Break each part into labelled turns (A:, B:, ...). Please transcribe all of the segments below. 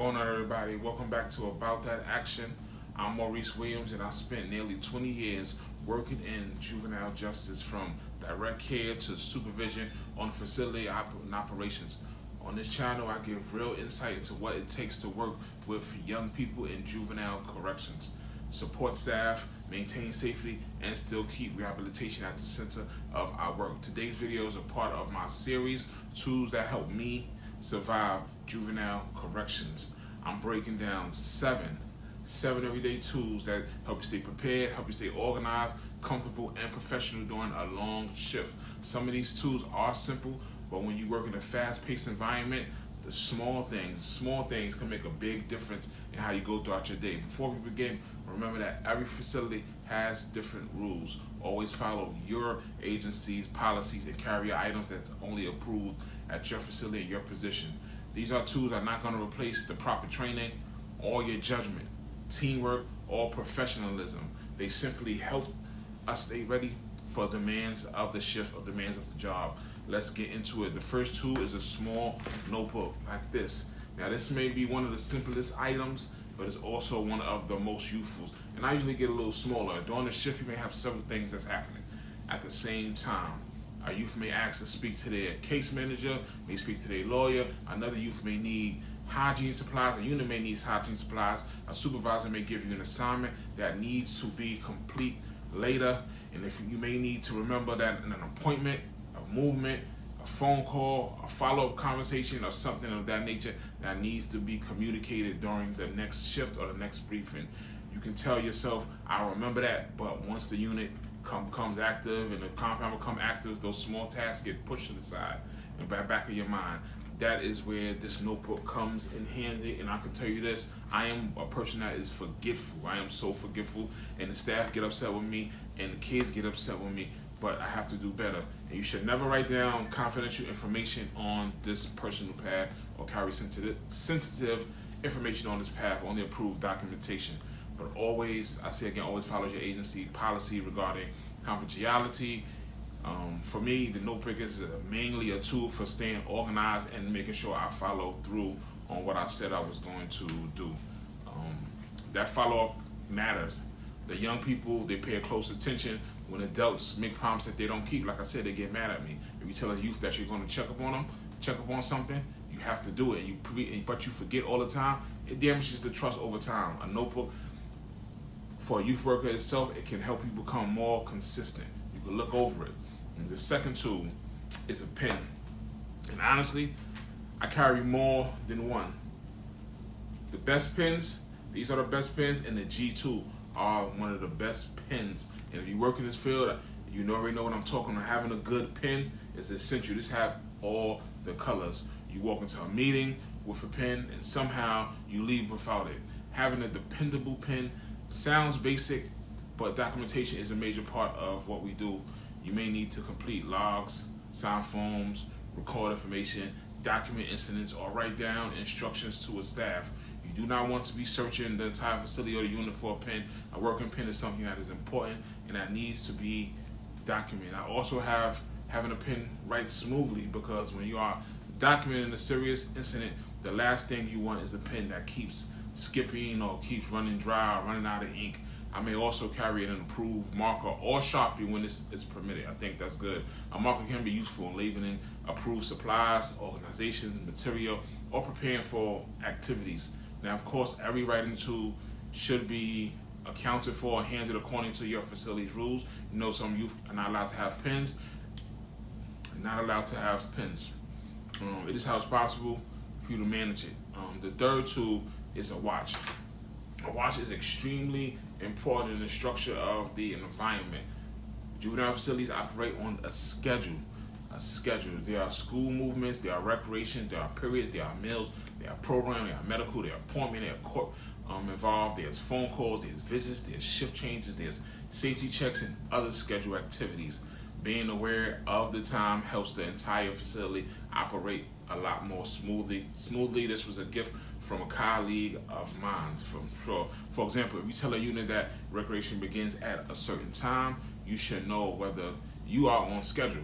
A: going on, everybody? Welcome back to About That Action. I'm Maurice Williams, and I spent nearly 20 years working in juvenile justice, from direct care to supervision on facility and operations. On this channel, I give real insight into what it takes to work with young people in juvenile corrections, support staff, maintain safety, and still keep rehabilitation at the center of our work. Today's video is a part of my series, Tools That Help Me Survive Juvenile Corrections. I'm breaking down seven everyday tools that help you stay prepared, help you stay organized, comfortable, and professional during a long shift. Some of these tools are simple, but when you work in a fast-paced environment, the small things can make a big difference in how you go throughout your day. Before we begin, remember that every facility has different rules. Always follow your agency's policies and carry your items that's only approved at your facility and your position. These are tools that are not going to replace the proper training or your judgment, teamwork, or professionalism. They simply help us stay ready for demands of the shift, or demands of the job. Let's get into it. The first tool is a small notebook like this. Now, this may be one of the simplest items, but it's also one of the most useful. And I usually get a little smaller. During the shift, you may have several things that's happening at the same time. A youth may ask to speak to their case manager, may speak to their lawyer. Another youth may need hygiene supplies. A unit may need hygiene supplies. A supervisor may give you an assignment that needs to be complete later. And if you may need to remember that in an appointment, a movement, a phone call, a follow-up conversation, or something of that nature that needs to be communicated during the next shift or the next briefing. You can tell yourself, I'll remember that, but once the unit becomes active and the compound becomes active, those small tasks get pushed to the side and back of your mind. That is where this notebook comes in handy. And I can tell you this, I am a person that is forgetful. I am so forgetful, and the staff get upset with me and the kids get upset with me, but I have to do better. And you should never write down confidential information on this personal pad or carry sensitive information on this pad. Only approved documentation. But always, I say again, always follow your agency policy regarding confidentiality. For me, the notebook is mainly a tool for staying organized and making sure I follow through on what I said I was going to do. That follow-up matters. The young people, they pay close attention. When adults make promises that they don't keep, like I said, they get mad at me. If you tell a youth that you're going to check up on them, check up on something, you have to do it. But you forget all the time, it damages the trust over time. A notebook, for a youth worker itself, it can help you become more consistent. You can look over it. And the second tool is a pen. And honestly, I carry more than one. The best pens, these are the best pens, and the G2 are one of the best pens. And if you work in this field, you already know what I'm talking about. Having a good pen is essential. Just have all the colors. You walk into a meeting with a pen, and somehow you leave without it. Having a dependable pen sounds basic, but documentation is a major part of what we do. You may need to complete logs, sign forms, record information, document incidents, or write down instructions to a staff. You do not want to be searching the entire facility or the unit for a pen. A working pen is something that is important and that needs to be documented. I also having a pen write smoothly, because when you are documenting a serious incident, the last thing you want is a pen that keeps skipping or keeps running dry or running out of ink. I may also carry an approved marker or Sharpie when it's permitted. I think that's good. A marker can be useful in labeling approved supplies, organization, material, or preparing for activities. Now, of course, every writing tool should be accounted for and handled according to your facility's rules. You know, some youth are not allowed to have pens. Not allowed to have pens. It is how it's possible for you to manage it. The third tool is a watch. A watch is extremely important in the structure of the environment. Juvenile facilities operate on a schedule. There are school movements, there are recreation, there are periods, there are meals, there are programs, there are medical, there are appointment, there are court involved, there's phone calls, there's visits, there's shift changes, there's safety checks, and other scheduled activities. Being aware of the time helps the entire facility operate a lot more smoothly. This was a gift from a colleague of mine. For example, if you tell a unit that recreation begins at a certain time, you should know whether you are on schedule,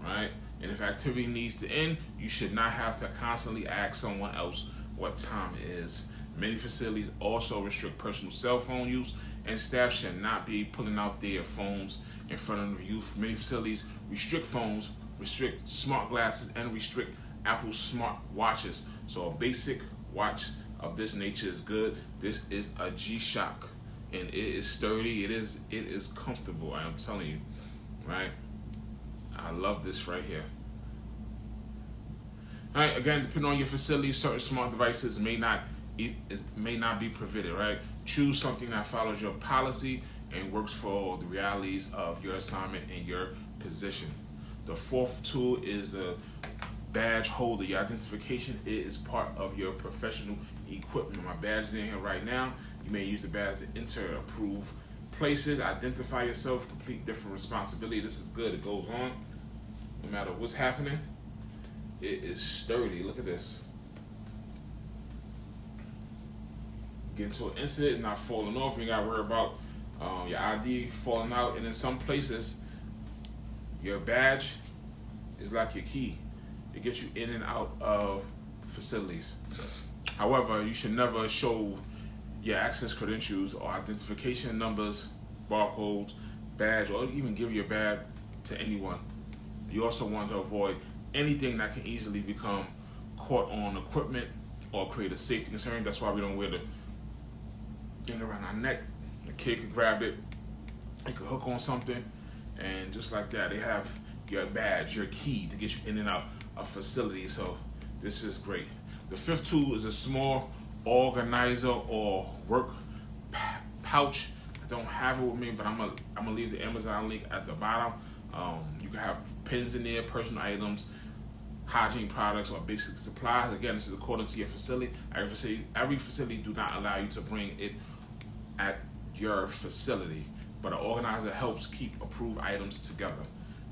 A: right? And if activity needs to end, you should not have to constantly ask someone else what time it is. Many facilities also restrict personal cell phone use, and staff should not be pulling out their phones in front of the youth. Many facilities restrict phones, restrict smart glasses, and restrict Apple smart watches. So a basic watch of this nature is good. This is a G-Shock, and it is sturdy. It is comfortable. I am telling you, right? I love this right here. All right. Again, depending on your facility, certain smart devices may not be permitted. Right. Choose something that follows your policy and works for the realities of your assignment and your position. The fourth tool is the badge holder. Your identification is part of your professional equipment. My badge is in here right now. You may use the badge to enter approved places, identify yourself, complete different responsibility. This is good. It goes on no matter what's happening. It is sturdy. Look at this. Get into an incident, not falling off. You ain't got to worry about your ID falling out. And in some places, your badge is like your key. It gets you in and out of facilities. However, you should never show your access credentials or identification numbers, barcodes, badge, or even give your badge to anyone. You also want to avoid anything that can easily become caught on equipment or create a safety concern. That's why we don't wear the thing around our neck. The kid could grab it, it could hook on something, and just like that, they have your badge, your key to get you in and out of facilities. So this is great. The fifth tool is a small organizer or work pouch. I don't have it with me, but I'm gonna leave the Amazon link at the bottom. You can have pens in there, personal items, hygiene products, or basic supplies. Again, this is according to your facility. Every facility do not allow you to bring it at your facility, but an organizer helps keep approved items together.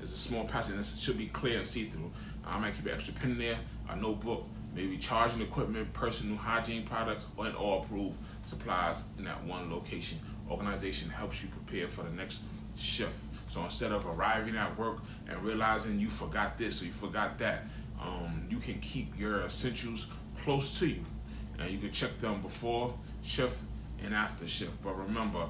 A: It's a small pouch, and this should be clear and see-through. I might keep an extra pen in there, a notebook, maybe charging equipment, personal hygiene products, and all approved supplies in that one location. Organization helps you prepare for the next shift. So instead of arriving at work and realizing you forgot this or you forgot that, you can keep your essentials close to you, and you can check them before shift and after shift. But remember,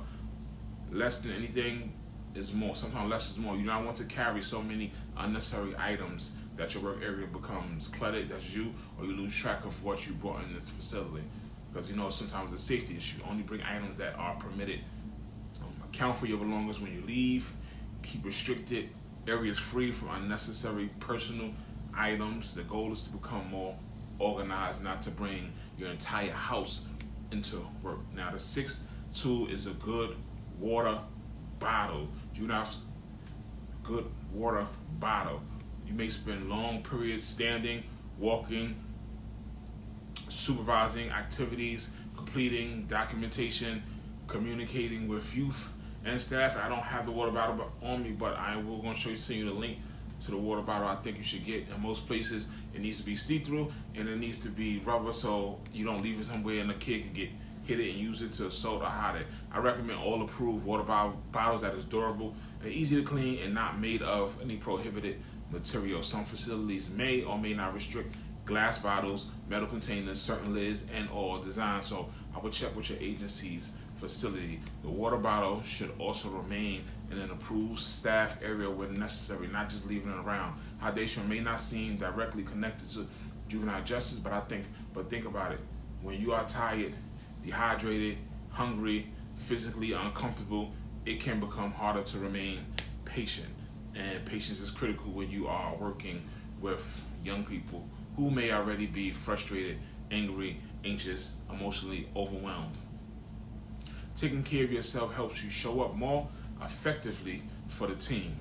A: less than anything is more. Sometimes less is more. You don't want to carry so many unnecessary items that your work area becomes cluttered. That's you, or you lose track of what you brought in this facility. Because sometimes it's a safety issue. Only bring items that are permitted. Account for your belongings when you leave. Keep restricted areas free from unnecessary personal items. The goal is to become more organized, not to bring your entire house into work. Now, the sixth tool is a good water bottle. Juvenile's good water bottle. You may spend long periods standing, walking, supervising activities, completing documentation, communicating with youth and staff. I don't have the water bottle on me, but I will going to send you the link to the water bottle I think you should get. In most places, it needs to be see-through, and it needs to be rubber so you don't leave it somewhere and the kid can hit it and use it to assault or hide it. I recommend all approved water bottles that is durable and easy to clean and not made of any prohibited material. Some facilities may or may not restrict glass bottles, metal containers, certain lids, and or designs. So I would check with your agency's facility. The water bottle should also remain in an approved staff area when necessary, not just leaving it around. Hydration may not seem directly connected to juvenile justice, but think about it. When you are tired, dehydrated, hungry, physically uncomfortable, it can become harder to remain patient. And patience is critical when you are working with young people who may already be frustrated, angry, anxious, emotionally overwhelmed. Taking care of yourself helps you show up more effectively for the team.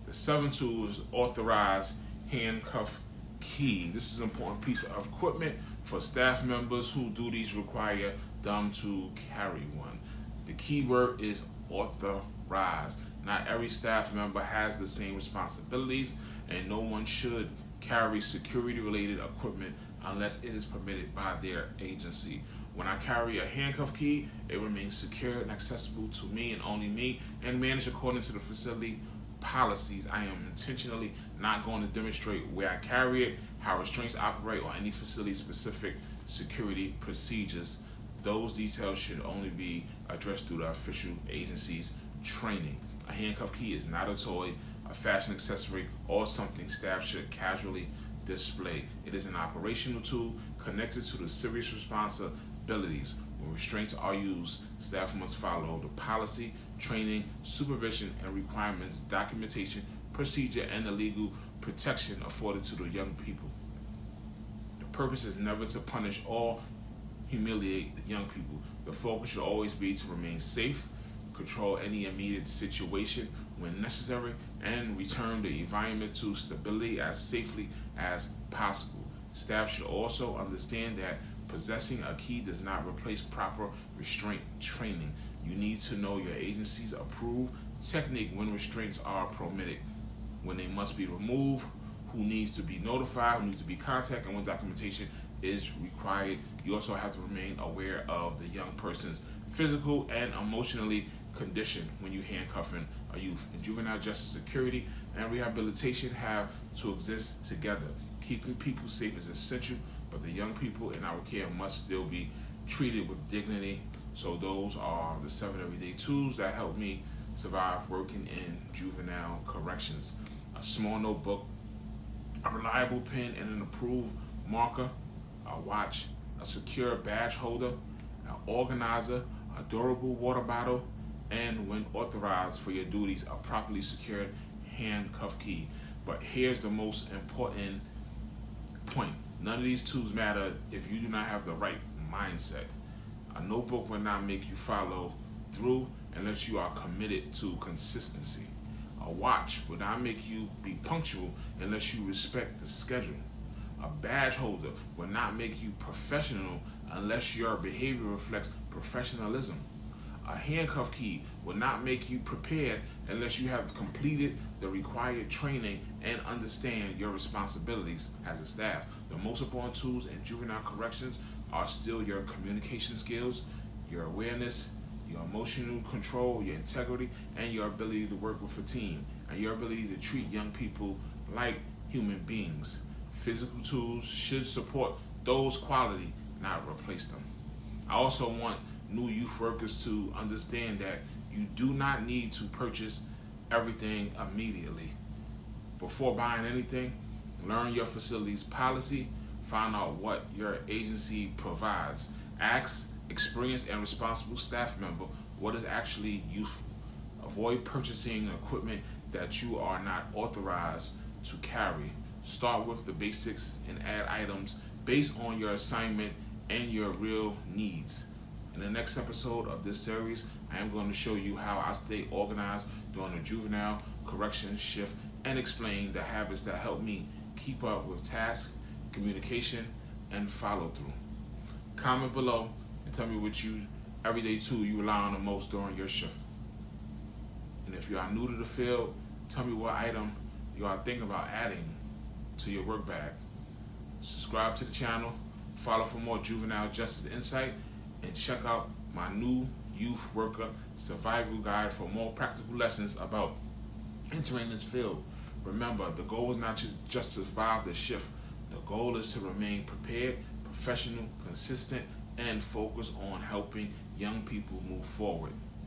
A: The seventh tool is authorized handcuff key. This is an important piece of equipment for staff members whose duties require them to carry one. The key word is authorized. Not every staff member has the same responsibilities, and no one should carry security-related equipment unless it is permitted by their agency. When I carry a handcuff key, it remains secure and accessible to me and only me, and managed according to the facility policies. I am intentionally not going to demonstrate where I carry it, how restraints operate, or any facility-specific security procedures. Those details should only be addressed through the official agency's training. A handcuff key is not a toy, a fashion accessory, or something staff should casually display. It is an operational tool connected to the serious responsibilities. When restraints are used, staff must follow the policy, training, supervision, and requirements, documentation, procedure, and the legal protection afforded to the young people. The purpose is never to punish or humiliate the young people. The focus should always be to remain safe, control any immediate situation when necessary, and return the environment to stability as safely as possible. Staff should also understand that possessing a key does not replace proper restraint training. You need to know your agency's approved technique when restraints are permitted, when they must be removed, who needs to be notified, who needs to be contacted, and when documentation is required. You also have to remain aware of the young person's physical and emotionally condition when you handcuffing a youth. And juvenile justice security and rehabilitation have to exist together. Keeping people safe is essential, but the young people in our care must still be treated with dignity. So those are the 7 everyday tools that help me survive working in juvenile corrections. A small notebook, a reliable pen and an approved marker, a watch, a secure badge holder, an organizer, a durable water bottle, and when authorized for your duties, a properly secured handcuff key. But here's the most important point. None of these tools matter if you do not have the right mindset. A notebook will not make you follow through unless you are committed to consistency. A watch will not make you be punctual unless you respect the schedule. A badge holder will not make you professional unless your behavior reflects professionalism. A handcuff key will not make you prepared unless you have completed the required training and understand your responsibilities as a staff. The most important tools in juvenile corrections are still your communication skills, your awareness, your emotional control, your integrity, and your ability to work with a team, and your ability to treat young people like human beings. Physical tools should support those qualities, not replace them. I also want new youth workers to understand that you do not need to purchase everything immediately. Before buying anything, learn your facility's policy, find out what your agency provides. Ask experienced and responsible staff member what is actually useful. Avoid purchasing equipment that you are not authorized to carry. Start with the basics and add items based on your assignment and your real needs. In the next episode of this series, I am going to show you how I stay organized during a juvenile correction shift and explain the habits that help me keep up with tasks, communication, and follow through. Comment below and tell me which everyday tool you rely on the most during your shift. And if you are new to the field, tell me what item you are thinking about adding to your work bag. Subscribe to the channel, follow for more juvenile justice insight, and check out my new youth worker survival guide for more practical lessons about entering this field. Remember, the goal is not just to survive the shift. The goal is to remain prepared, professional, consistent, and focus on helping young people move forward.